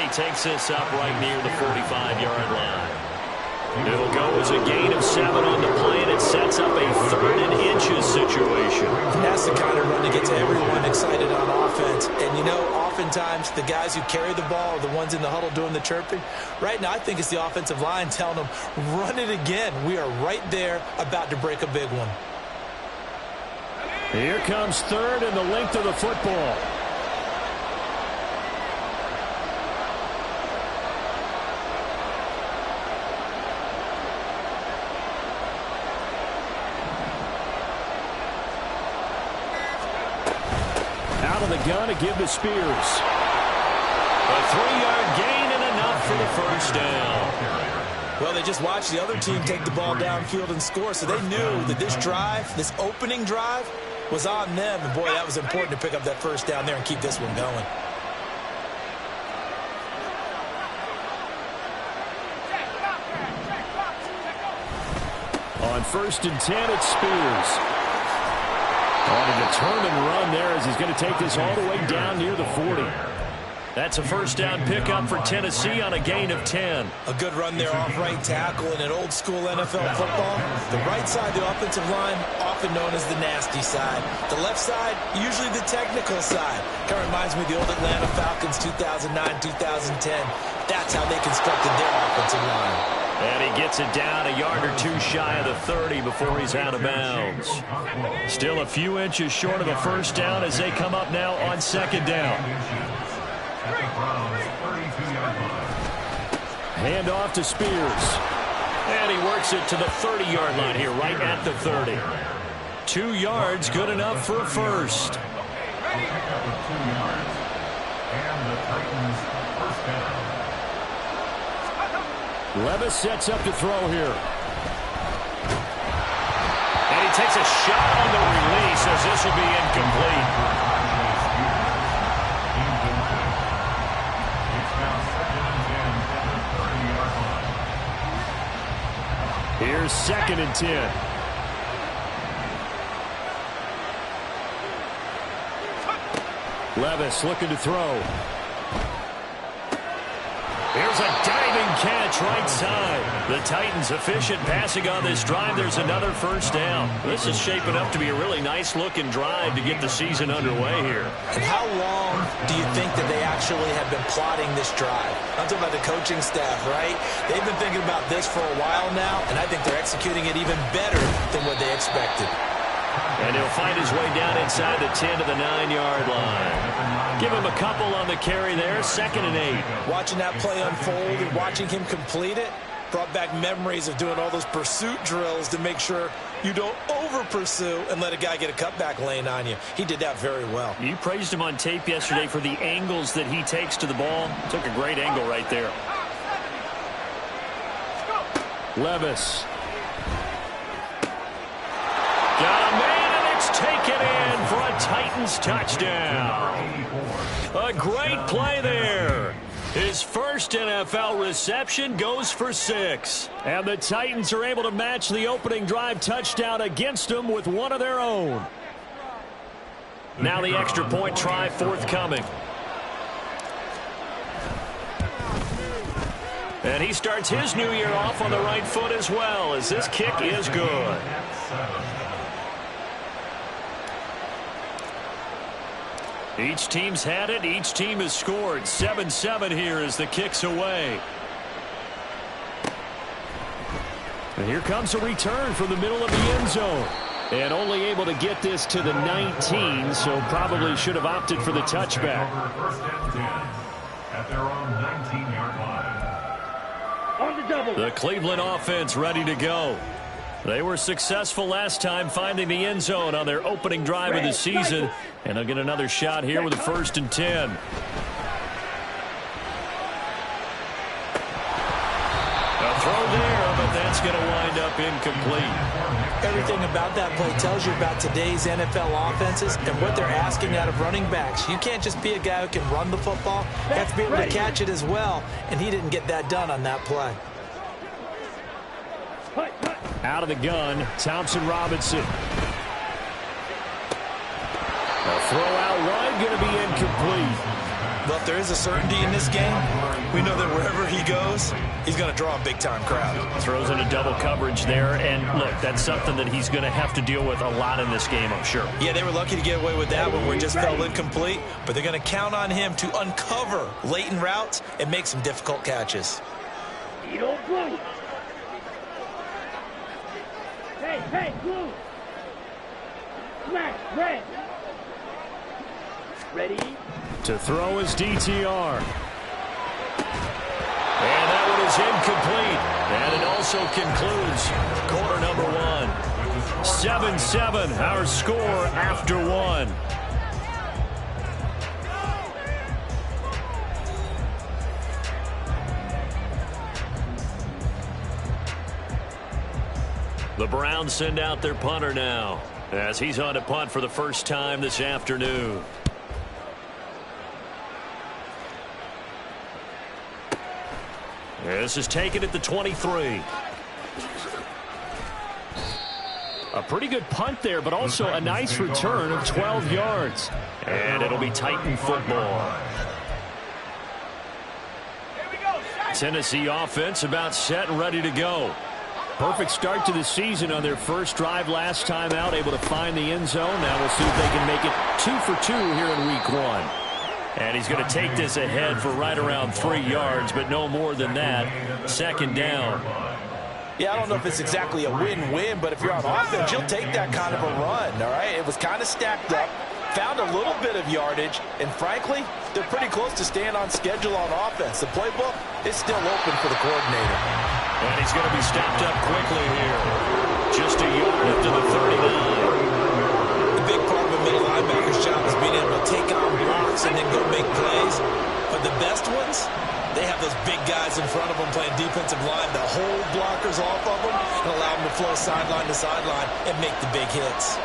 he takes this up right near the 45-yard line. It'll go as a gain of 7 on the play, and it sets up a 3rd and inches situation. That's the kind of run that gets everyone excited on offense. And, you know, oftentimes the guys who carry the ball are the ones in the huddle doing the chirping. Right now, I think it's the offensive line telling them, run it again. We are right there about to break a big one. Here comes 3rd and the length of the football. Out of the gun to give to Spears. A 3-yard gain and enough for the first down. Well, they just watched the other team take the ball downfield and score, so they knew that this drive, this opening drive, was on them. And, boy, that was important to pick up that first down there and keep this one going. On 1st and 10, it's Spears. On a determined run there as he's going to take this all the way down near the 40. That's a first down pickup for Tennessee on a gain of 10. A good run there off right tackle in an old-school NFL football. The right side of the offensive line, often known as the nasty side. The left side, usually the technical side. Kind of reminds me of the old Atlanta Falcons 2009-2010. That's how they constructed their offensive line. And he gets it down a yard or 2 shy of the 30 before he's out of bounds. Still a few inches short of a first down as they come up now on 2nd down. Hand off to Spears. And he works it to the 30-yard line here, right at the 30. 2 yards, good enough for a first. Levis sets up to throw here. And he takes a shot on the release as this will be incomplete. Here's 2nd and 10. Levis looking to throw. Here's a diving catch right side. The Titans efficient passing on this drive. There's another first down. This is shaping up to be a really nice-looking drive to get the season underway here. And how long do you think that they actually have been plotting this drive? I'm talking about the coaching staff, right? They've been thinking about this for a while now, and I think they're executing it even better than what they expected. And he'll find his way down inside the 10 to the 9-yard line. Give him a couple on the carry there, 2nd and 8. Watching that play unfold and watching him complete it brought back memories of doing all those pursuit drills to make sure you don't over-pursue and let a guy get a cutback lane on you. He did that very well. You praised him on tape yesterday for the angles that he takes to the ball. Took a great angle right there. Levis. Got a man, and it's taken in for a Titans touchdown. A great play there. His first NFL reception goes for 6. And the Titans are able to match the opening drive touchdown against them with one of their own. Now the extra point try forthcoming. And he starts his new year off on the right foot as well, as this kick is good. Each team's had it. Each team has scored. 7-7 here as the kick's away. And here comes a return from the middle of the end zone. And only able to get this to the 19, so probably should have opted for the touchback. At their own 19-yard line. On the double. The Cleveland offense ready to go. They were successful last time finding the end zone on their opening drive of the season. And they'll get another shot here with a 1st and 10. A throw there, but that's going to wind up incomplete. Everything about that play tells you about today's NFL offenses and what they're asking out of running backs. You can't just be a guy who can run the football. You have to be able to catch it as well, and he didn't get that done on that play. Out of the gun, Thompson Robinson. A throw out wide, going to be incomplete. Well, if there is a certainty in this game, we know that wherever he goes, he's going to draw a big-time crowd. Throws into double coverage there, and look, that's something that he's going to have to deal with a lot in this game, I'm sure. Yeah, they were lucky to get away with that one where it just fell incomplete, but they're going to count on him to uncover latent routes and make some difficult catches. Hey, blue! Smash, red! Ready? To throw his DTR. And that one is incomplete. And it also concludes quarter number 1. 7-7, our score after 1. The Browns send out their punter now, as he's on to punt for the first time this afternoon. This is taken at the 23. A pretty good punt there, but also a nice return of 12 yards. And it'll be Titan football. Tennessee offense about set and ready to go. Perfect start to the season on their first drive last time out, able to find the end zone. Now we'll see if they can make it 2 for 2 here in week 1. And he's going to take this ahead for right around 3 yards, but no more than that. Second down. Yeah, I don't know if it's exactly a win-win, but if you're on offense, you'll take that kind of a run, all right? It was kind of stacked up, found a little bit of yardage, and frankly, they're pretty close to staying on schedule on offense. The playbook is still open for the coordinator. And he's going to be stopped up quickly here. Just a yard to the 39. The big part of a middle linebacker's job is being able to take on blocks and then go make plays. But the best ones, they have those big guys in front of them playing defensive line that hold blockers off of them and allow them to flow sideline to sideline and make the big hits.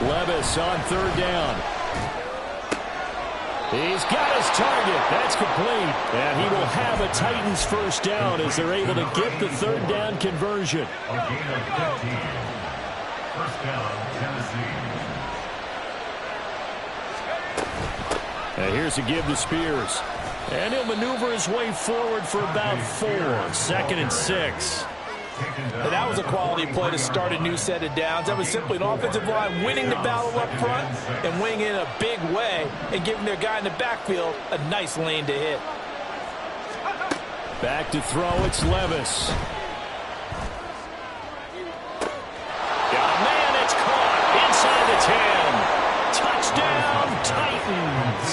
Levis on third down. He's got his target. That's complete. And he will have a Titans first down as they're able to get the third down conversion. A gain of 15. First down, Tennessee. And here's a give to Spears. And he'll maneuver his way forward for about 4. 2nd and 6. And that was a quality play to start a new set of downs. That was simply an offensive line winning the battle up front and winning in a big way and giving their guy in the backfield a nice lane to hit. Back to throw, it's Levis. Got a man, it's caught inside the 10. Touchdown, Titans.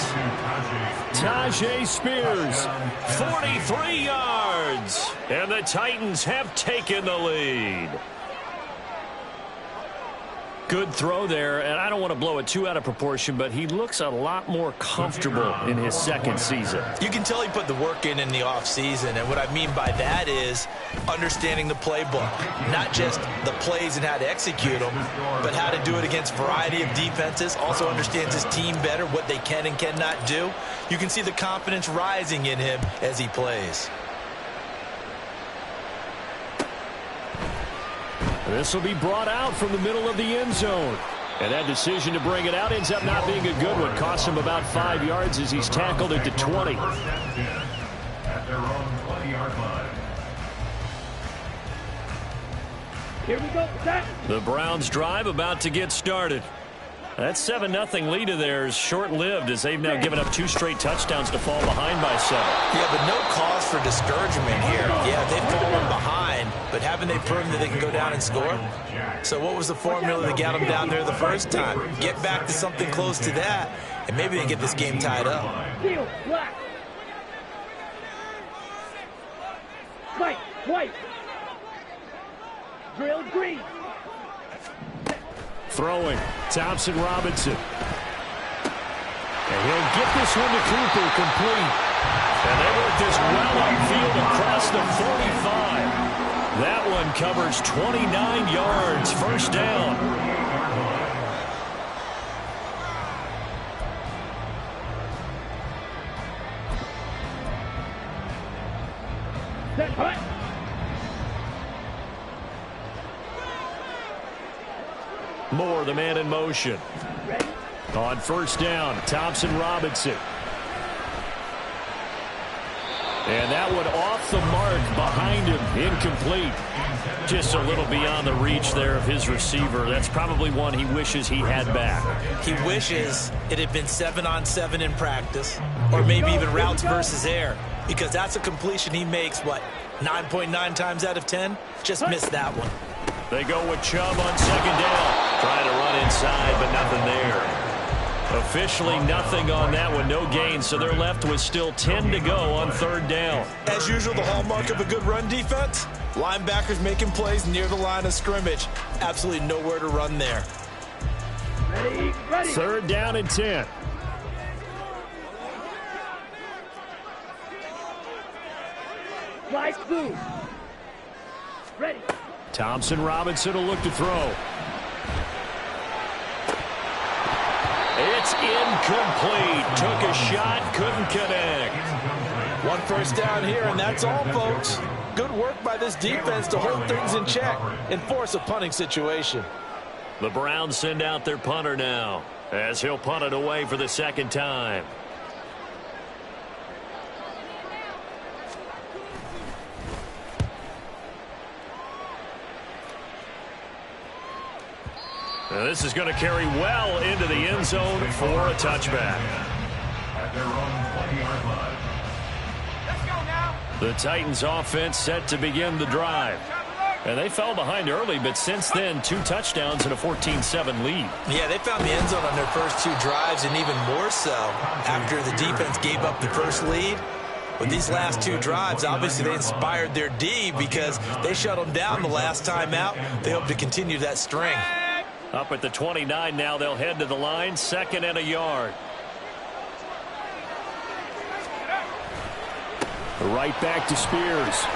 Tajay Spears, 43 yards. And the Titans have taken the lead. Good throw there, and I don't want to blow it too out of proportion, but he looks a lot more comfortable in his second season. You can tell he put the work in the offseason, and what I mean by that is understanding the playbook. Not just the plays and how to execute them, but how to do it against a variety of defenses. Also understands his team better, what they can and cannot do. You can see the confidence rising in him as he plays. This will be brought out from the middle of the end zone. And that decision to bring it out ends up not being a good one. Costs him about 5 yards as he's tackled at the 20. At their own 20-yard line. Here we go, set. The Browns drive about to get started. That 7-0 lead of theirs short-lived as they've now given up 2 straight touchdowns to fall behind by 7. Yeah, but no cause for discouragement here. Yeah, they've fallen behind, but haven't they proven that they can go down and score? So what was the formula that got them down there the first time? Get back to something close to that, and maybe they get this game tied up. Steel, black. White, white. Drill, green. Throwing, Thompson Robinson. And he'll get this one to Cooper, complete. And they work this well upfield across the 45. That one covers 29 yards, first down. Set, hut. Moore, the man in motion. On first down, Thompson Robinson. And that one off the mark behind him, incomplete. Just a little beyond the reach there of his receiver. That's probably one he wishes he had back. He wishes it had been 7-on-7 in practice, or maybe even routes versus air, because that's a completion he makes, what, 9.9 times out of 10? Just missed that one. They go with Chubb on second down. Trying to run inside, but nothing there. Officially nothing on that one, no gain, so they're left with still 10 to go on third down. As usual, the hallmark of a good run defense, linebackers making plays near the line of scrimmage. Absolutely nowhere to run there. Ready. Third down and 10. Slide through. Ready. Thompson Robinson will look to throw. It's incomplete. Took a shot, couldn't connect. One first down here, and that's all, folks. Good work by this defense to hold things in check and force a punting situation. The Browns send out their punter now, as he'll punt it away for the second time. Now this is going to carry well into the end zone for a touchback. At their own 20-yard line. Let's go now. The Titans offense set to begin the drive. And they fell behind early, but since then, 2 touchdowns and a 14-7 lead. Yeah, they found the end zone on their first 2 drives, and even more so after the defense gave up the first lead. With these last 2 drives, obviously they inspired their D because they shut them down the last time out. They hope to continue that string. Up at the 29 now, they'll head to the line, 2nd and a yard. Right back to Spears.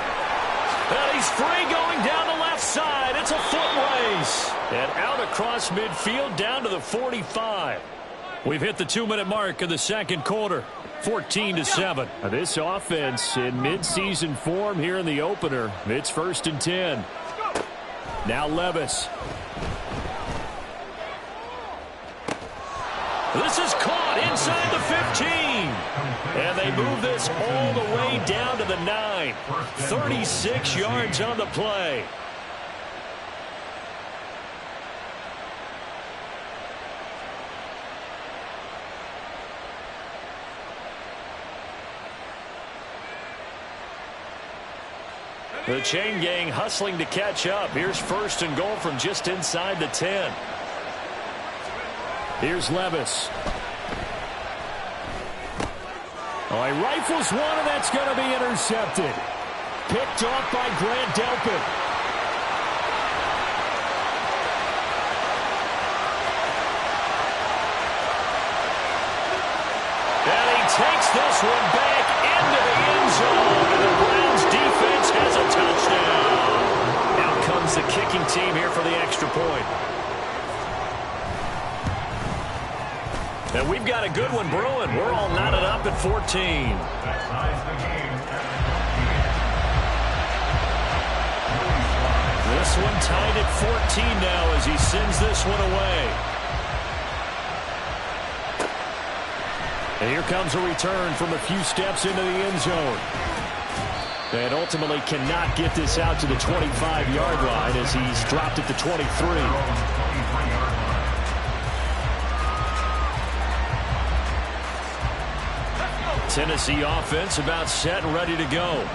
And he's free going down the left side. It's a foot race. And out across midfield down to the 45. We've hit the 2-minute mark of the second quarter. 14-7. This offense in midseason form here in the opener. It's 1st and 10. Now Levis. This is caught inside the 15. And they move this all the way down to the 9. 36 yards on the play. The chain gang hustling to catch up. Here's 1st and goal from just inside the 10. Here's Levis. Oh, he rifles one, and that's going to be intercepted. Picked off by Grant Delpit. And he takes this one back into the end zone. And the Browns defense has a touchdown. Out comes the kicking team here for the extra point. And we've got a good one brewing. We're all knotted up at 14. That ties the game at 14. This one tied at 14 now as he sends this one away. And here comes a return from a few steps into the end zone. And ultimately cannot get this out to the 25-yard line as he's dropped at the 23. Tennessee offense about set and ready to go.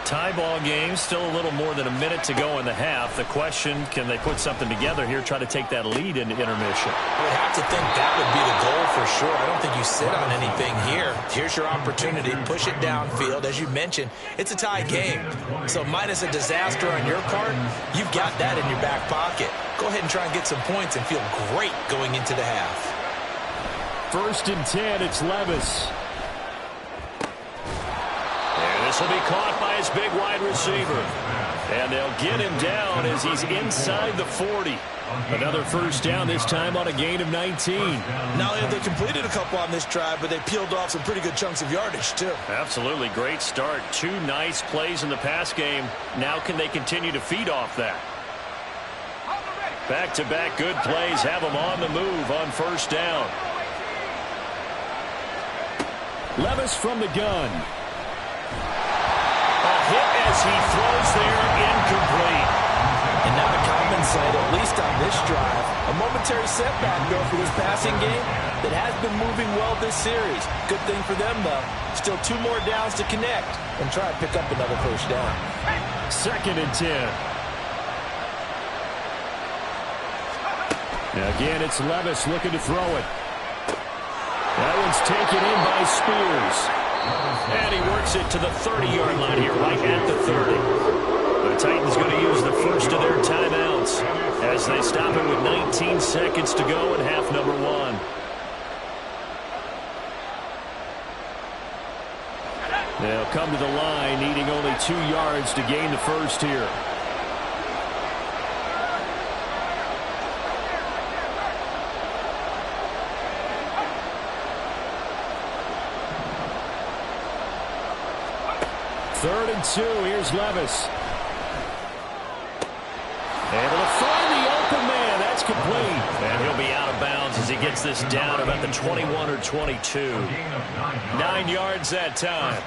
Tie ball game, still a little more than a minute to go in the half. The question, can they put something together here, try to take that lead into intermission? I would have to think that would be the goal for sure. I don't think you sit on anything here. Here's your opportunity. Push it downfield. As you mentioned, it's a tie game. So minus a disaster on your part, you've got that in your back pocket. Go ahead and try and get some points and feel great going into the half. 1st and 10, it's Levis. This will be caught by his big wide receiver. And they'll get him down as he's inside the 40. Another first down, this time on a gain of 19. Not only have they completed a couple on this drive, but they peeled off some pretty good chunks of yardage, too. Absolutely. Great start. 2 nice plays in the pass game. Now can they continue to feed off that? Back-to-back good plays have them on the move on first down. hit as he throws there, incomplete. And not a common sight, at least on this drive. A momentary setback, though, for this passing game that has been moving well this series. Good thing for them, though. Still 2 more downs to connect and try to pick up another first down. 2nd and 10. Now again, it's Levis looking to throw it. That one's taken in by Spears. And he works it to the 30-yard line here, right at the 30. The Titans going to use the first of their timeouts as they stop it with 19 seconds to go in half number 1. They'll come to the line, needing only 2 yards to gain the first here. Third and 2. Here's Levis. Able to find the open man. That's complete. And he'll be out of bounds as he gets this down about the 21 or 22. 9 yards that time.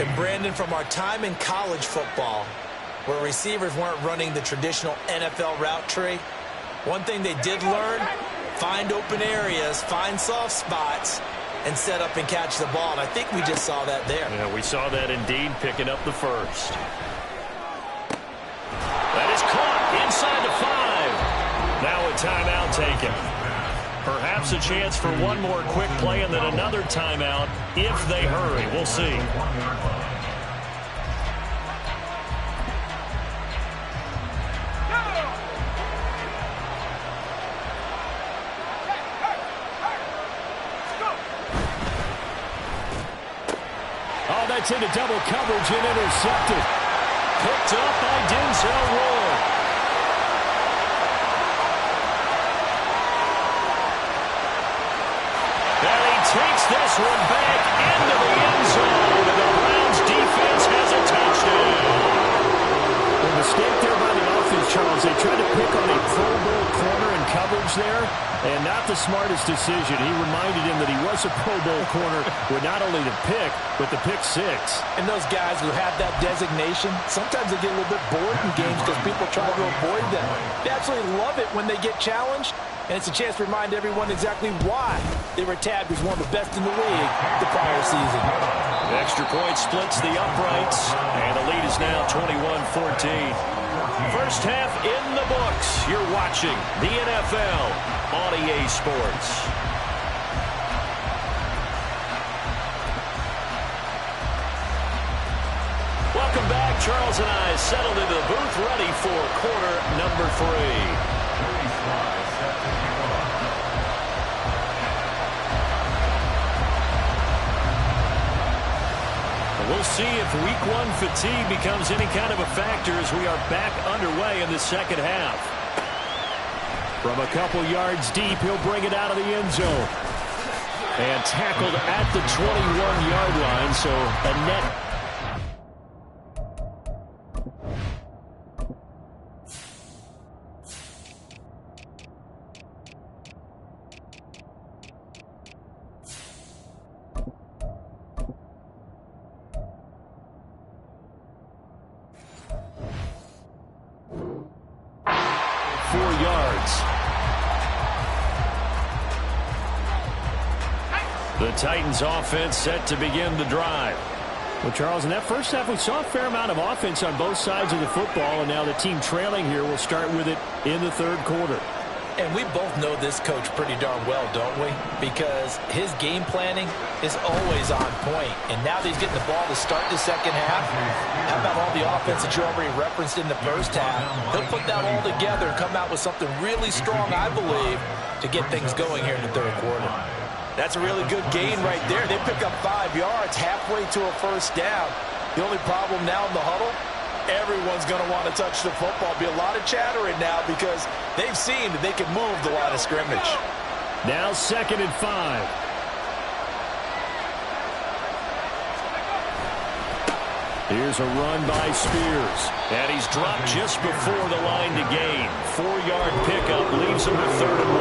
And Brandon, from our time in college football, where receivers weren't running the traditional NFL route tree, one thing they did learn, find open areas, find soft spots, and set up and catch the ball. And I think we just saw that there. Yeah, we saw that indeed, picking up the first. That is caught inside the 5. Now a timeout taken. Perhaps a chance for one more quick play and then another timeout if they hurry. We'll see. Oh, that's into double coverage and intercepted. Picked up by Deathrow. And he takes this one back into the end zone. And the Browns defense has a touchdown. A mistake there by the offense, Charles. They tried to pick on a Pro Bowl corner in coverage there, and not the smartest decision. He reminded him that he was a Pro Bowl corner with not only the pick, but the pick 6. And those guys who have that designation, sometimes they get a little bit bored in games because people try to avoid them. They absolutely love it when they get challenged, and it's a chance to remind everyone exactly why they were tabbed as one of the best in the league the prior season. The extra point splits the uprights, and the lead is now 21-14. First half in the books. You're watching the NFL on EA Sports. Welcome back. Charles and I settled into the booth, ready for quarter number 3. We'll see if week 1 fatigue becomes any kind of a factor as we are back underway in the second half. From a couple yards deep, he'll bring it out of the end zone. And tackled at the 21-yard line, so a net. The Titans offense set to begin the drive. Well, Charles, in that first half, we saw a fair amount of offense on both sides of the football, and now the team trailing here will start with it in the third quarter. And we both know this coach pretty darn well, don't we? Because his game planning is always on point. And now that he's getting the ball to start the second half, how about all the offense that you already referenced in the first half? He'll put that all together and come out with something really strong, I believe, to get things going here in the third quarter. That's a really good gain right there. They pick up 5 yards halfway to a first down. The only problem now in the huddle, everyone's going to want to touch the football. Be a lot of chattering now because they've seen that they can move the line of scrimmage. Now 2nd and 5. Here's a run by Spears. And he's dropped just before the line to gain. 4-yard pickup leaves him with 3rd and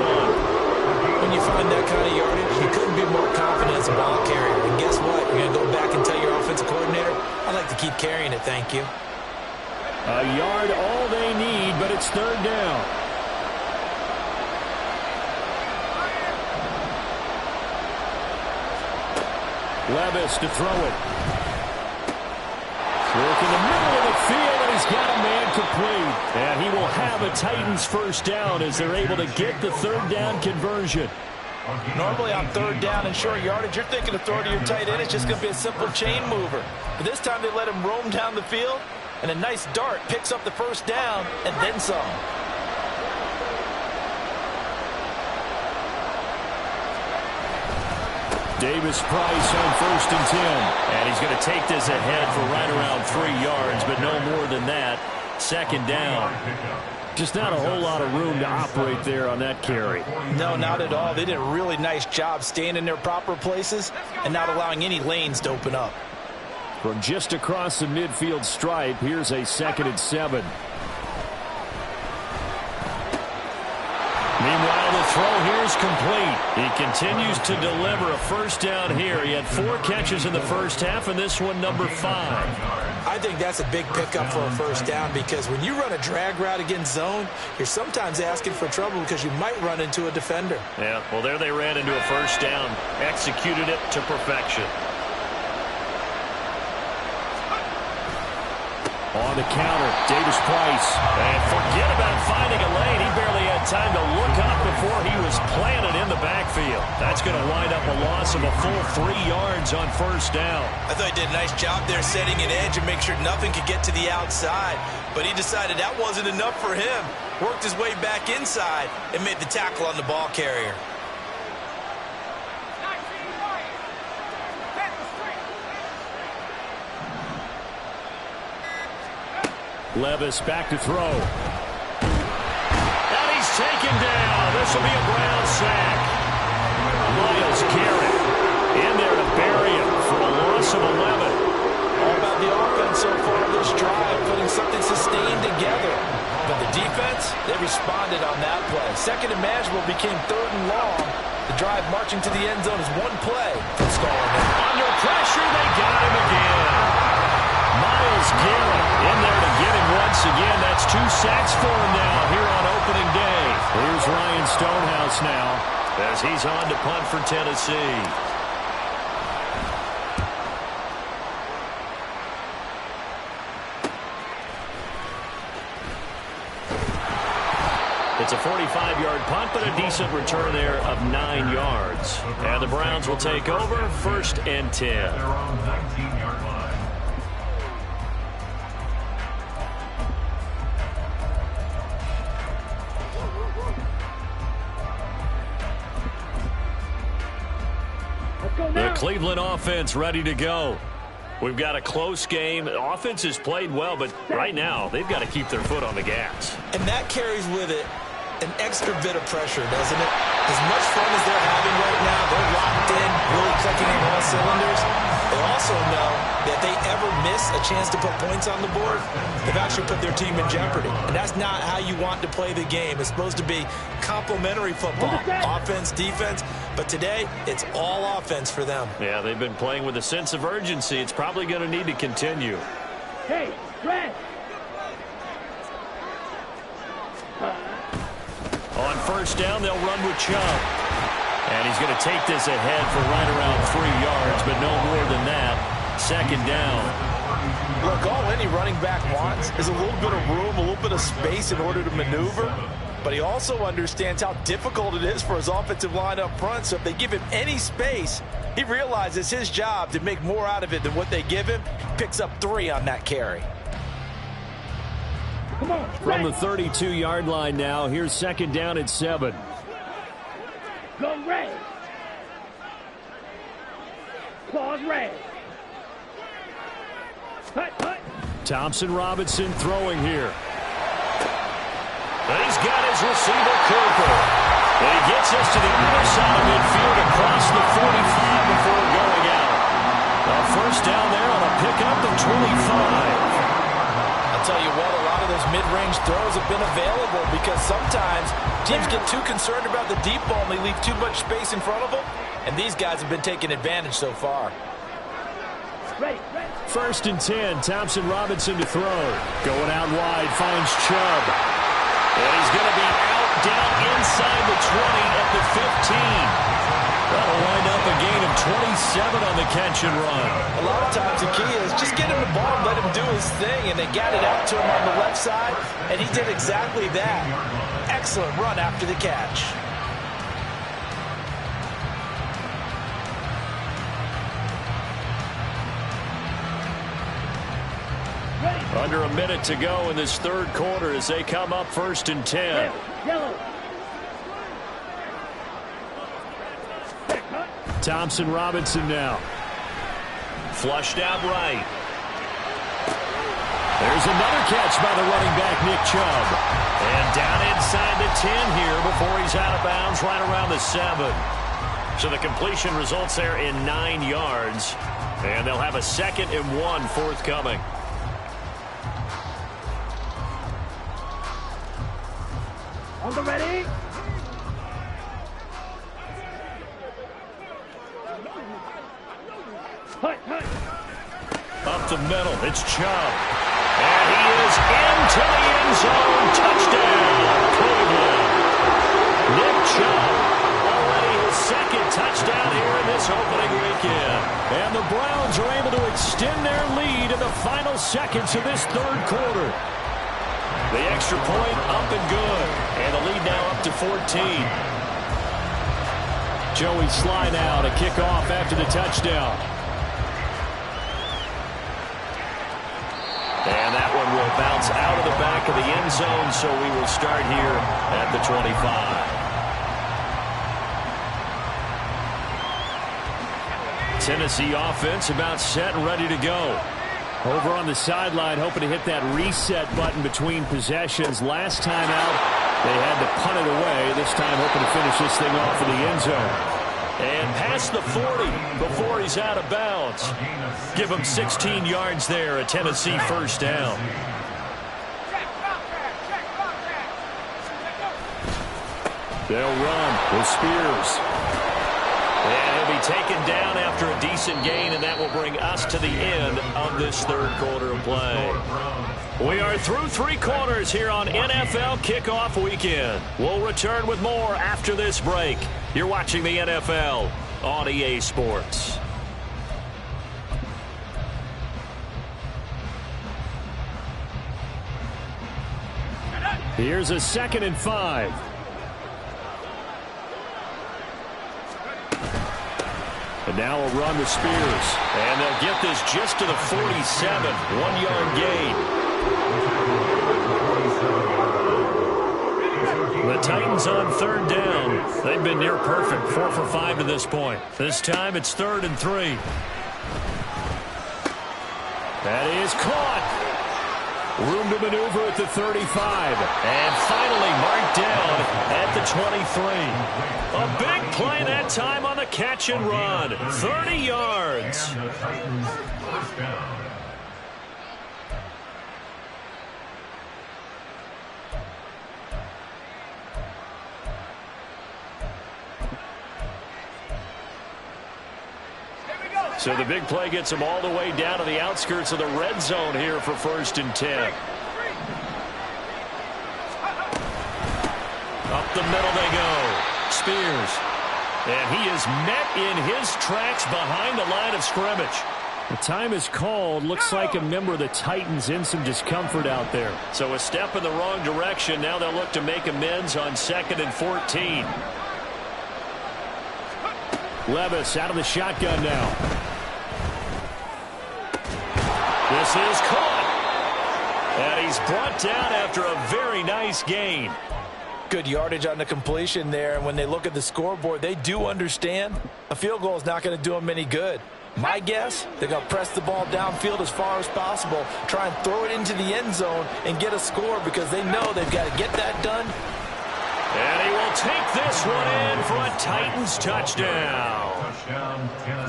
1. When you find that kind of yardage, you couldn't be more confident as a ball carrier. And guess what? You're going to go back and tell your offensive coordinator, I'd like to keep carrying it, thank you. A yard all they need, but it's third down. Levis to throw it. Work in the middle of the field, and he's got a man complete. And he will have a Titans first down as they're able to get the third down conversion. Normally on third down and short yardage, you're thinking of throwing to your tight end. It's just going to be a simple chain mover. But this time they let him roam down the field, and a nice dart picks up the first down and then some. Davis-Price on 1st and 10. And he's going to take this ahead for right around 3 yards, but no more than that. Second down. Just not a whole lot of room to operate there on that carry. No, not at all. They did a really nice job staying in their proper places and not allowing any lanes to open up. From just across the midfield stripe, here's a 2nd and 7. Meanwhile, the throw here is complete. He continues to deliver a first down here. He had 4 catches in the first half, and this one number 5. I think that's a big pickup for a first down because when you run a drag route against zone, you're sometimes asking for trouble because you might run into a defender. Yeah, well, there they ran into a first down. Executed it to perfection. On the counter, Davis-Price. And forget about finding a lane. He barely had time to look up before he was planted in the backfield. That's going to wind up a loss of a full 3 yards on first down. I thought he did a nice job there setting an edge and make sure nothing could get to the outside. But he decided that wasn't enough for him. Worked his way back inside and made the tackle on the ball carrier. Levis back to throw. And he's taken down. This will be a Brown sack. Myles Garrett in there to bury him for a loss of 11. All about the offense so far this drive, putting something sustained together. But the defense, they responded on that play. Second and manageable became 3rd and long. The drive marching to the end zone is 1 play from scoring. Under pressure, they got him again. Myles Garrett in there to get him once again. That's 2 sacks for him now here on opening day. Here's Ryan Stonehouse now as he's on to punt for Tennessee. It's a 45-yard punt, but a decent return there of 9 yards. And the Browns will take over 1st and 10. They're on the 19-yard line. The Cleveland offense ready to go. We've got a close game. The offense has played well, but right now they've got to keep their foot on the gas. And that carries with it an extra bit of pressure, doesn't it? As much fun as they're having right now, they're locked in, really clicking on all cylinders. They also know that if they ever miss a chance to put points on the board, they've actually put their team in jeopardy. And that's not how you want to play the game. It's supposed to be complementary football, offense, defense. But today, it's all offense for them. Yeah, they've been playing with a sense of urgency. It's probably going to need to continue. Hey, red. On first down, they'll run with Chubb. And he's going to take this ahead for right around 3 yards, but no more than that. Second down. Look, all any running back wants is a little bit of room, a little bit of space in order to maneuver. But he also understands how difficult it is for his offensive line up front. So if they give him any space, he realizes his job to make more out of it than what they give him. Picks up 3 on that carry. Come on, From the 32-yard line now, here's second down at 7. Go red. Claws red. Hut, hut. Thompson Robinson throwing here. He's got his receiver, Cooper. And he gets us to the other side of midfield across the 45 before going out. A first down there on a pickup of 25. I'll tell you what, a lot of those mid-range throws have been available because sometimes teams get too concerned about the deep ball and they leave too much space in front of them. And these guys have been taking advantage so far. First and 10, Thompson Robinson to throw. Going out wide, finds Chubb. And he's going to be out down inside the 20 at the 15. That'll wind up a gain of 27 on the catch and run. A lot of times the key is just get him the ball and let him do his thing, and they got it out to him on the left side, and he did exactly that. Excellent run after the catch. Under a minute to go in this third quarter as they come up first and 10. Yellow. Thompson Robinson now. Flushed out right. There's another catch by the running back, Nick Chubb. And down inside the 10 here before he's out of bounds right around the 7. So the completion results there in 9 yards. And they'll have a 2nd and 1 forthcoming. On the ready. Up the middle, it's Chubb. And he is into the end zone. Touchdown, Cleveland. Nick Chubb, already his 2nd touchdown here in this opening weekend. And the Browns are able to extend their lead in the final seconds of this third quarter. The extra point up and good. And the lead now up to 14. Joey Sly now to kick off after the touchdown. And that one will bounce out of the back of the end zone, so we will start here at the 25. Tennessee offense about set and ready to go. Over on the sideline, hoping to hit that reset button between possessions. Last time out, they had to punt it away. This time hoping to finish this thing off in the end zone. And past the 40 before he's out of bounds. Give him 16 yards there, a Tennessee first down. They'll run with Spears. And he'll be taken down after a decent gain, and that will bring us to the end of this third quarter of play. We are through 3 quarters here on NFL Kickoff Weekend. We'll return with more after this break. You're watching the NFL on EA Sports. Here's a 2nd and 5. And now a run with Spears. And they'll get this just to the 47. 1-yard gain. The Titans on third down. They've been near perfect. 4 for 5 to this point. This time it's 3rd and 3. That is caught. Room to maneuver at the 35. And finally marked down at the 23. A big play that time on the catch and run. 30 yards. So the big play gets them all the way down to the outskirts of the red zone here for 1st and 10. Up the middle they go. Spears. And he is met in his tracks behind the line of scrimmage. The time is called. Looks like a member of the Titans in some discomfort out there. So a step in the wrong direction. Now they'll look to make amends on 2nd and 14. Levis out of the shotgun now. This is caught. And he's brought down after a very nice gain. Good yardage on the completion there. And when they look at the scoreboard, they do understand a field goal is not going to do them any good. My guess, they're going to press the ball downfield as far as possible, try and throw it into the end zone and get a score because they know they've got to get that done. And he will take this one in for a Titans touchdown.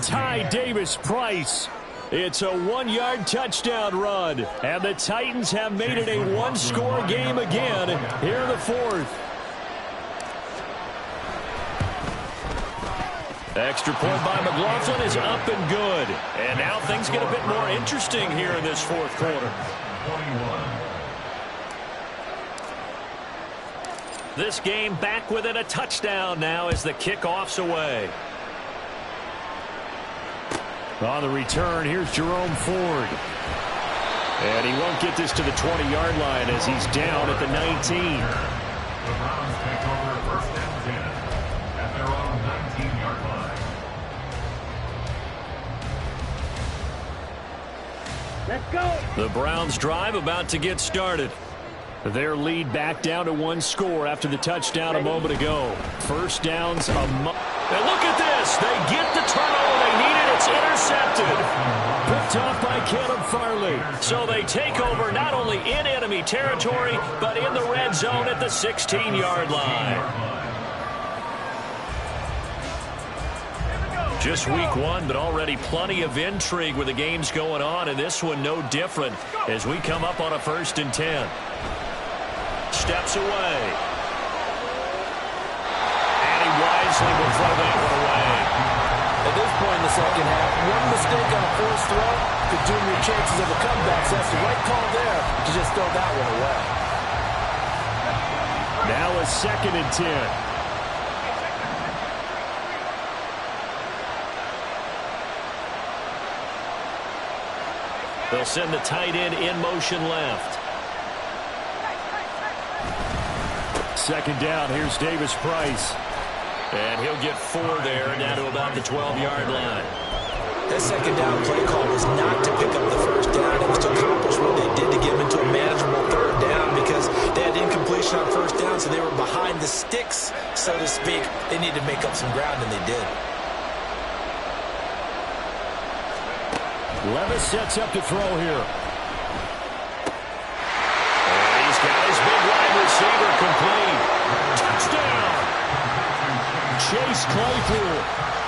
Ty Davis-Price. It's a 1-yard touchdown run. And the Titans have made it a 1-score game again here in the 4th. Extra point by McLaughlin is up and good. And now things get a bit more interesting here in this fourth quarter. 21. This game back within a touchdown now as the kickoff's away. On the return, here's Jerome Ford. And he won't get this to the 20-yard line as he's down at the 19. The Browns take over first and 10 at their own 19-yard line. Let's go. The Browns drive about to get started. Their lead back down to one score after the touchdown a moment ago. First downs and look at this. They get the turnover they needed. It's intercepted. Picked off by Caleb Farley. So they take over not only in enemy territory, but in the red zone at the 16-yard line. Just week one, but already plenty of intrigue with the games going on, and this one no different as we come up on a 1st and 10. Steps away. And he wisely will throw that one away. At this point in the second half, one mistake on a forced throw could doom your chances of a comeback. So that's the right call there to just throw that one away. Now a 2nd and 10. They'll send the tight end in motion left. 2nd down, here's Davis Price. And he'll get 4 there, down to about the 12-yard line. That 2nd down play call was not to pick up the 1st down. It was to accomplish what they did to get them into a manageable 3rd down because they had incompletion on 1st down, so they were behind the sticks, so to speak. They needed to make up some ground, and they did. Levis sets up to throw here. And he's got his big wide receiver complete. Touchdown! Chase Claypool.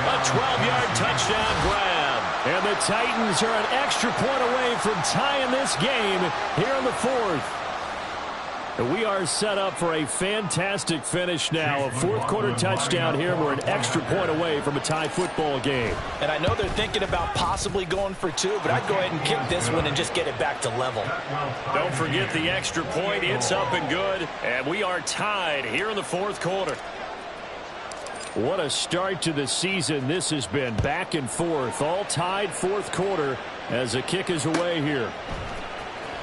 A 12-yard touchdown grab. And the Titans are an extra point away from tying this game here in the 4th. We are set up for a fantastic finish now. A 4th quarter touchdown here. We're an extra point away from a tie football game. And I know they're thinking about possibly going for 2, but I'd go ahead and kick this one and just get it back to level. Don't forget the extra point. It's up and good. And we are tied here in the 4th quarter. What a start to the season this has been. Back and forth. All tied 4th quarter as the kick is away here.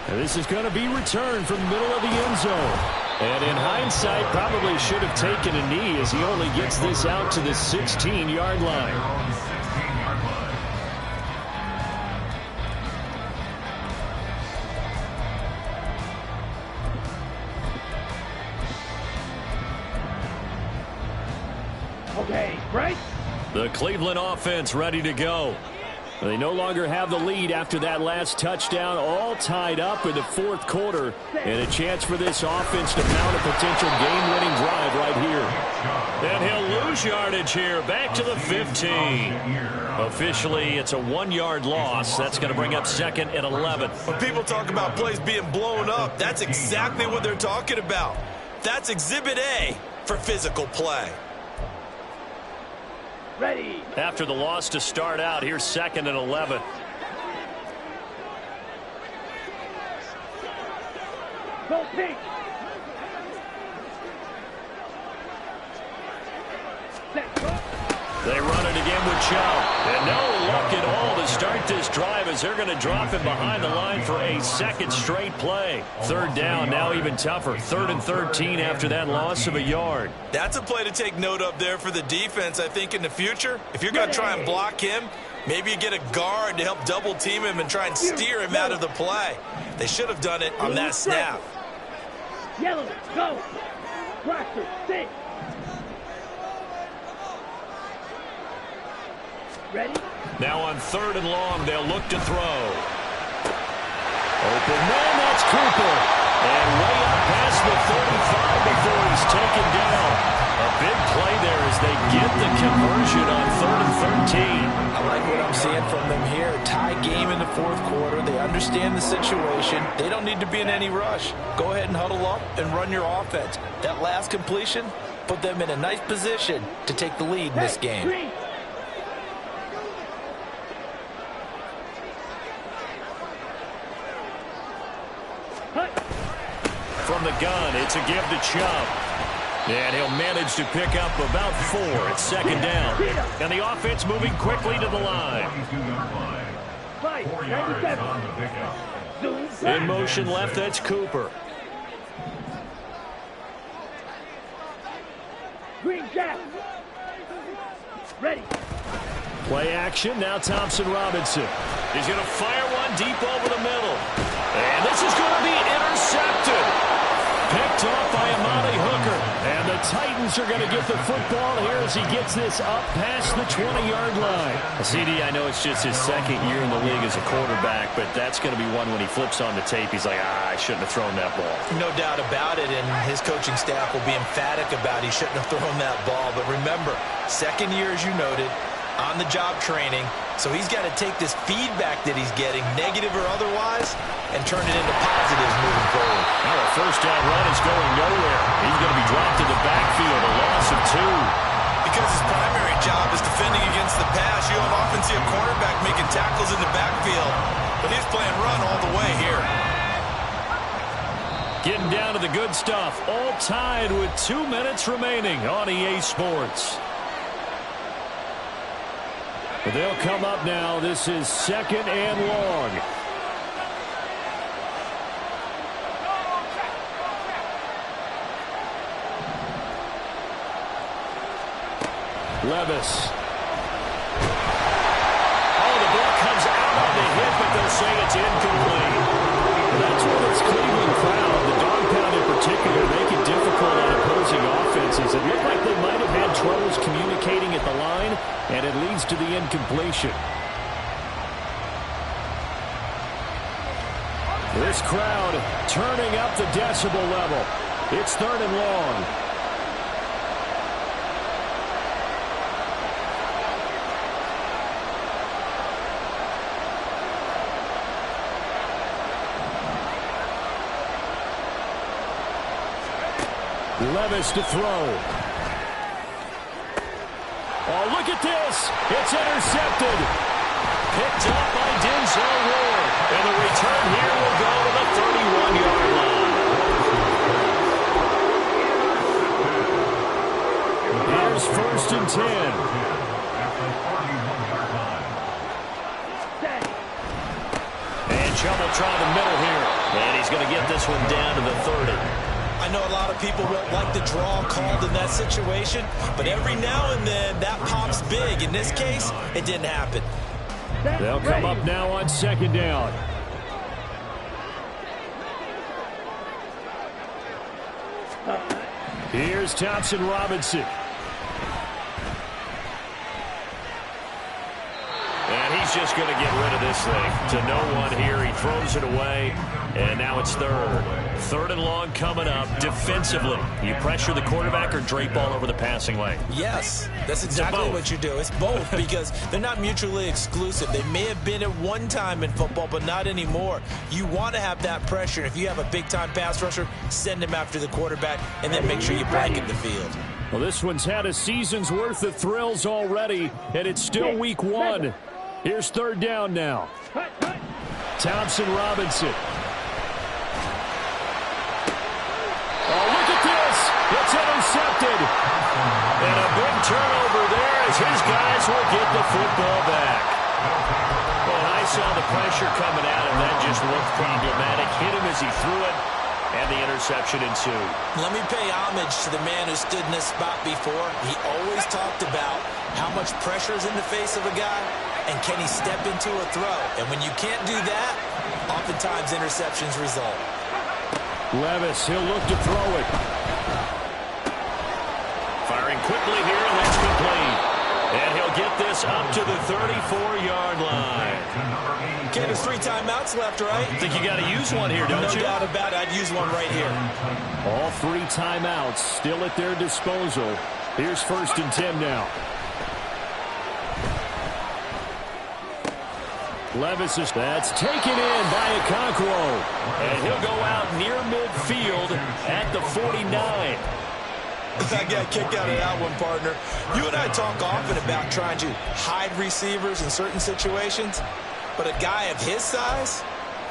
And this is going to be returned from the middle of the end zone. And in hindsight, probably should have taken a knee as he only gets this out to the 16-yard line. Okay, right? The Cleveland offense ready to go. They no longer have the lead after that last touchdown, all tied up in the 4th quarter, and a chance for this offense to mount a potential game-winning drive right here. And he'll lose yardage here, back to the 15. Officially, it's a 1-yard loss. That's going to bring up 2nd and 11. When people talk about plays being blown up, that's exactly what they're talking about. That's Exhibit A for physical play. Ready. After the loss to start out, here's 2nd and 11. Go pink. Let's go. They run it again with Chow. And no luck at all to start this drive as they're going to drop him behind the line for a 2nd straight play. 3rd down, now even tougher. 3rd and 13 after that loss of a yard. That's a play to take note of there for the defense, I think, in the future. If you're going to try and block him, maybe you get a guard to help double team him and try and steer him out of the play. They should have done it on that snap. Yellow, go. Roster, 6. Ready? Now on 3rd and long, they'll look to throw. Open man, that's Cooper. And way up past the 35 before he's taken down. A big play there as they get the conversion on 3rd and 13. I like what I'm seeing from them here. Tie game in the 4th quarter. They understand the situation. They don't need to be in any rush. Go ahead and huddle up and run your offense. That last completion put them in a nice position to take the lead in this game. 3, From the gun, it's a give to Chubb. And he'll manage to pick up about 4. It's second down. And the offense moving quickly to the line. 4 yards on the pickup. In motion left, that's Cooper. Green Jack. Ready. Play action, now Thompson Robinson. He's going to fire one deep over the middle. And this is going to be intercepted. Picked off by Amani Hooker. And the Titans are going to get the football here as he gets this up past the 20-yard line. CD, I know it's just his second year in the league as a quarterback, but that's going to be one when he flips on the tape, he's like, I shouldn't have thrown that ball. No doubt about it, and his coaching staff will be emphatic about he shouldn't have thrown that ball. But remember, second year, as you noted, on-the-job training, so he's got to take this feedback that he's getting, negative or otherwise, and turn it into positives moving forward. Now a first down run is going nowhere. He's going to be dropped to the backfield, a loss of 2. Because his primary job is defending against the pass, you don't often see a cornerback making tackles in the backfield, but he's playing run all the way here. Getting down to the good stuff, all tied with 2 minutes remaining on EA Sports. But they'll come up now. This is second and long. Levis. Oh, the ball comes out on the hit, but they'll say it's incomplete. That's what it's Cleveland crowd, the dog pound in particular, make it difficult on opposing offenses. It looked like they might have had troubles communicating at the line, and it leads to the incompletion. This crowd turning up the decibel level. It's third and long. Levis to throw. Oh, look at this. It's intercepted. Picked up by Denzel Ward. And the return here will go to the 31-yard line. Here's first and 10. And Chubb will try the middle here. And he's going to get this one down to the 30. I know a lot of people won't like the draw called in that situation, but every now and then that pops big. In this case, it didn't happen. They'll come up now on second down. Here's Thompson Robinson. And he's just going to get rid of this thing. To no one here. He throws it away. And now it's third. Third and long coming up. Defensively, you pressure the quarterback or drape all over the passing lane? Yes, that's exactly what you do. It's both because they're not mutually exclusive. They may have been at one time in football, but not anymore. You want to have that pressure. If you have a big-time pass rusher, send him after the quarterback, and then make sure you blanket the field. Well, this one's had a season's worth of thrills already, and it's still week 1. Here's third down now. Thompson Robinson. Oh, look at this. It's intercepted. And a big turnover there as his guys will get the football back. Well, I saw the pressure coming out, and that just looked problematic. Hit him as he threw it, and the interception ensued. Let me pay homage to the man who stood in this spot before. He always talked about how much pressure is in the face of a guy, and can he step into a throw? And when you can't do that, oftentimes interceptions result. Levis, he'll look to throw it. Firing quickly here, and that's complete. And he'll get this up to the 34-yard line. Okay, there's 3 timeouts left, right? I think you got to use one here, don't you? No doubt about it. I'd use one right here. All 3 timeouts still at their disposal. Here's first and 10 now. Levis is that's taken in by Okonkwo. And he'll go out near midfield at the 49. I got a kick out of that one, partner. You and I talk often about trying to hide receivers in certain situations, but a guy of his size,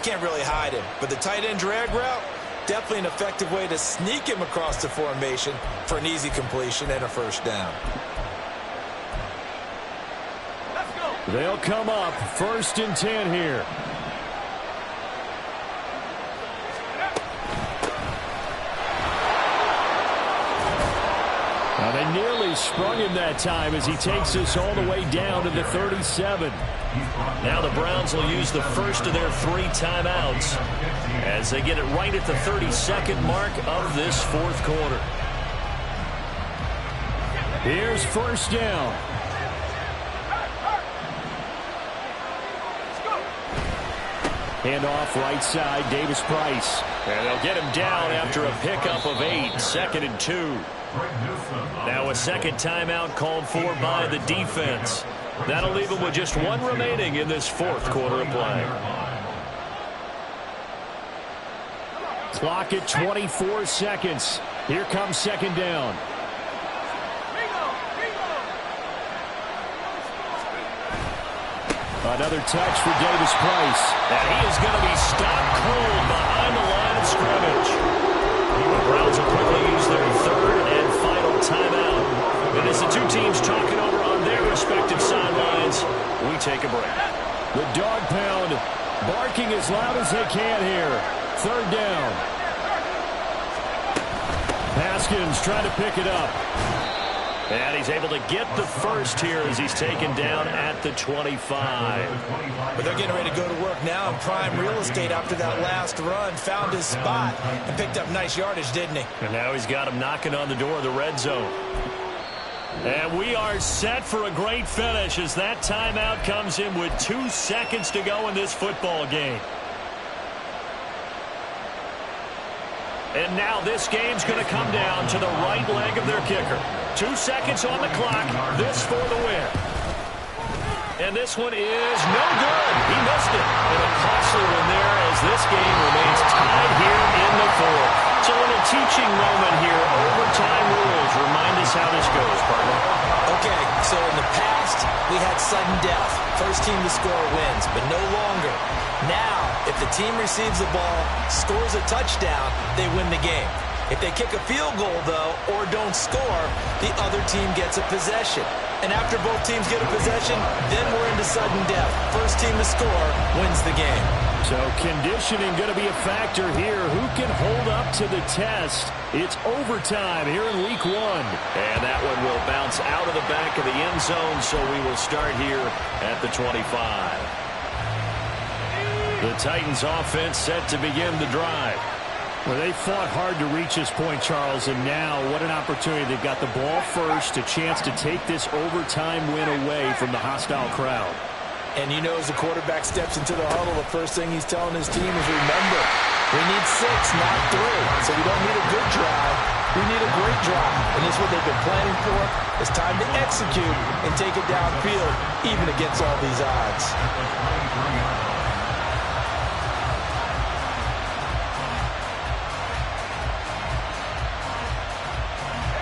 Can't really hide him. But the tight end drag route, definitely an effective way to sneak him across the formation for an easy completion and a first down. They'll come up 1st and 10 here. Now they nearly sprung him that time as he takes us all the way down to the 37. Now the Browns will use the first of their 3 timeouts as they get it right at the 32nd mark of this 4th quarter. Here's 1st down. Hand off right side, Davis Price. And they'll get him down after a pickup of 8, 2nd and 2. Now a second timeout called for by the defense. That'll leave him with just 1 remaining in this 4th quarter of play. Clock at 24 seconds. Here comes 2nd down. Another touch for Davis Price. And he is going to be stopped cold behind the line of scrimmage. The Browns will quickly use their 3rd and final timeout. And as the 2 teams talking over on their respective sidelines, we take a break. The dog pound barking as loud as they can here. 3rd down. Haskins trying to pick it up. And he's able to get the first here as he's taken down at the 25. But they're getting ready to go to work now in prime real estate after that last run. Found his spot and picked up nice yardage, didn't he? And now he's got him knocking on the door of the red zone. And we are set for a great finish as that timeout comes in with 2 seconds to go in this football game. And now this game's going to come down to the right leg of their kicker. 2 seconds on the clock. This for the win. And this one is no good. He missed it. And a costly one there as this game remains tied here in the 4th. So a little teaching moment here. Overtime rules. Remind us how this goes, partner. Okay, so in the past, we had sudden death. First team to score wins, but no longer. Now, if the team receives the ball, scores a touchdown, they win the game. If they kick a field goal, though, or don't score, the other team gets a possession. And after both teams get a possession, then we're into sudden death. First team to score wins the game. So conditioning going to be a factor here. Who can hold up to the test? It's overtime here in week 1. And that one will bounce out of the back of the end zone, so we will start here at the 25. The Titans offense set to begin the drive. Well, they fought hard to reach this point, Charles, and now what an opportunity. They've got the ball first, a chance to take this overtime win away from the hostile crowd. And you know, as the quarterback steps into the huddle, the first thing he's telling his team is, remember, we need 6, not 3. So we don't need a good drive. We need a great drive. And this is what they've been planning for. It's time to execute and take it downfield, even against all these odds.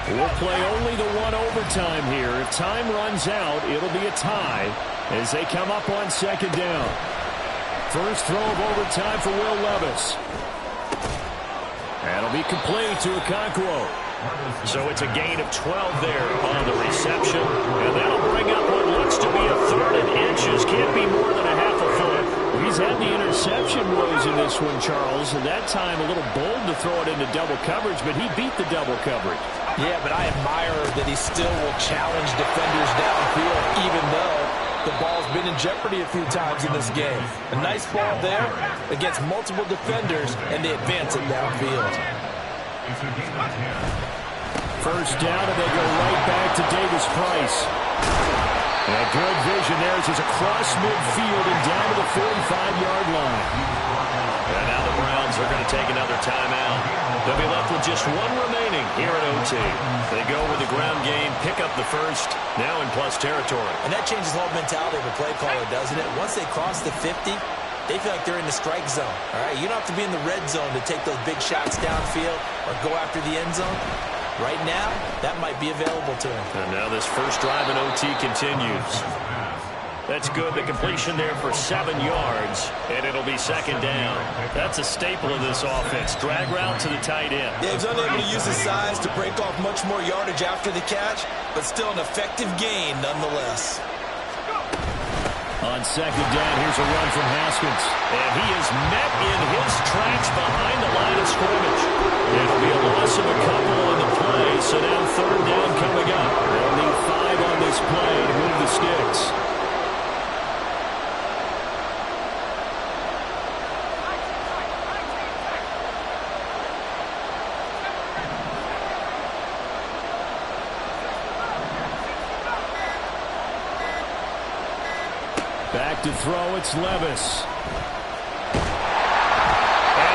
We'll play only the 1 overtime here. If time runs out, it'll be a tie as they come up on 2nd down. First throw of overtime for Will Levis. That'll be complete to Okonkwo. So it's a gain of 12 there on the reception. And that'll bring up what looks to be a 3rd and inches. Can't be more than a half a foot. He's had the interception woes in this one, Charles. And that time a little bold to throw it into double coverage, but he beat the double coverage. Yeah, but I admire that he still will challenge defenders downfield, even though the ball's been in jeopardy a few times in this game. A nice ball there against multiple defenders, and they advance it downfield. First down, and they go right back to Davis Price. And a good vision there as he's across midfield and down to the 45-yard line. And now the Browns are going to take another timeout. They'll be left with just 1 remaining here at OT. They go with the ground game, pick up the first, now in plus territory. And that changes the whole mentality of a play caller, doesn't it? Once they cross the 50, they feel like they're in the strike zone. All right, you don't have to be in the red zone to take those big shots downfield or go after the end zone. Right now, that might be available to him. And now this first drive in OT continues. That's good. The completion there for 7 yards, and it'll be second down. That's a staple of this offense. Drag route to the tight end. Yeah, he's unable to use his size to break off much more yardage after the catch, but still an effective gain nonetheless. On second down, here's a run from Haskins. And he is met in his tracks behind the line of scrimmage. It'll be a loss of a couple on the play, so now third down coming up. They'll need 5 on this play to move the sticks. Back to throw, it's Levis. And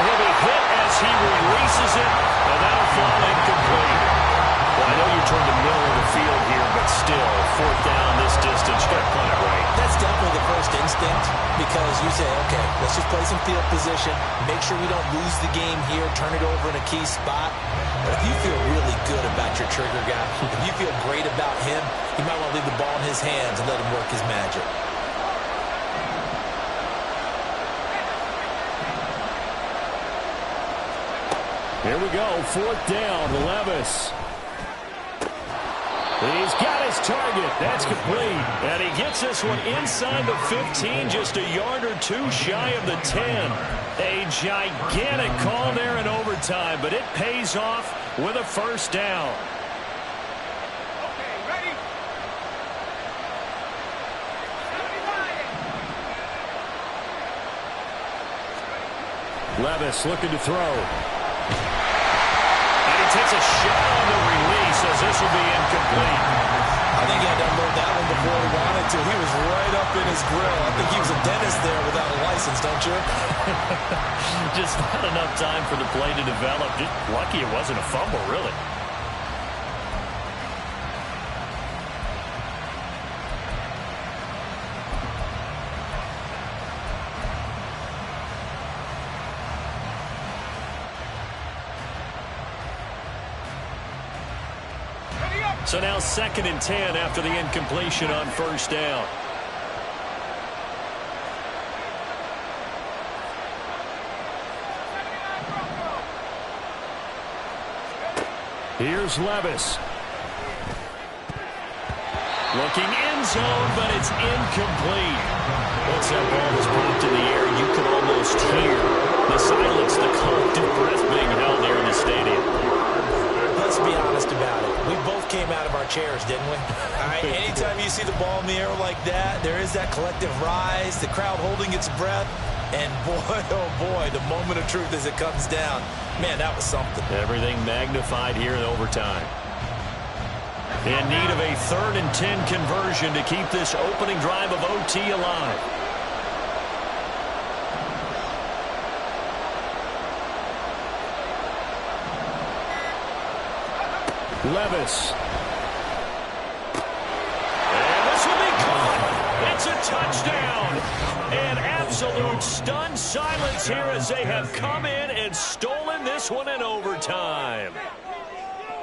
he'll be hit as he releases it, and that'll fall incomplete. Well, I know you're toward the middle of the field here, but still, fourth down this distance, you got to punt it right. That's definitely the first instinct, because you say, okay, let's just play some field position, make sure we don't lose the game here, turn it over in a key spot. But if you feel really good about your trigger guy, if you feel great about him, you might want to leave the ball in his hands and let him work his magic. Here we go, fourth down, Levis. He's got his target. That's complete. And he gets this one inside the 15, just a yard or two shy of the 10. A gigantic call there in overtime, but it pays off with a first down. Okay, ready? Levis looking to throw. And he takes a shot on the release as this will be incomplete. I think he had to unload that one before he wanted to. He was right up in his grill. I think he was a dentist there without a license, don't you? Just not enough time for the play to develop. Just lucky it wasn't a fumble, really. So now 2nd and 10 after the incompletion on first down. Here's Levis. Looking end zone, but it's incomplete. Once that ball was popped in the air, you could almost hear the silence, the collective breath being held there in the stadium. Let's be honest about it. We both came out of our chairs, didn't we? All right, anytime you see the ball in the air like that, there is that collective rise, the crowd holding its breath, and boy, oh boy, the moment of truth as it comes down. Man, that was something. Everything magnified here in overtime. In need of a 3rd and 10 conversion to keep this opening drive of OT alive. Levis. And this will be caught. It's a touchdown. And absolute stunned silence here as they have come in and stolen this one in overtime.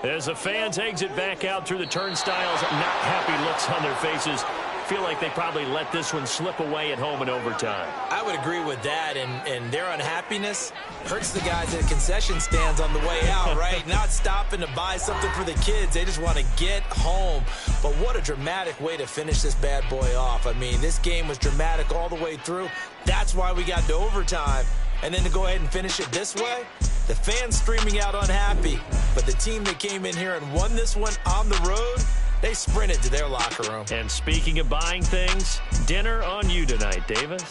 As the fans exit back out through the turnstiles, not happy looks on their faces. Feel like they probably let this one slip away at home in overtime. I would agree with that, and their unhappiness hurts the guys at concession stands on the way out, right? Not stopping to buy something for the kids. They just want to get home. But what a dramatic way to finish this bad boy off. I mean, this game was dramatic all the way through. That's why we got to overtime. And then to go ahead and finish it this way, the fans streaming out unhappy. But the team that came in here and won this one on the road, they sprinted to their locker room. And speaking of buying things, dinner on you tonight, Davis.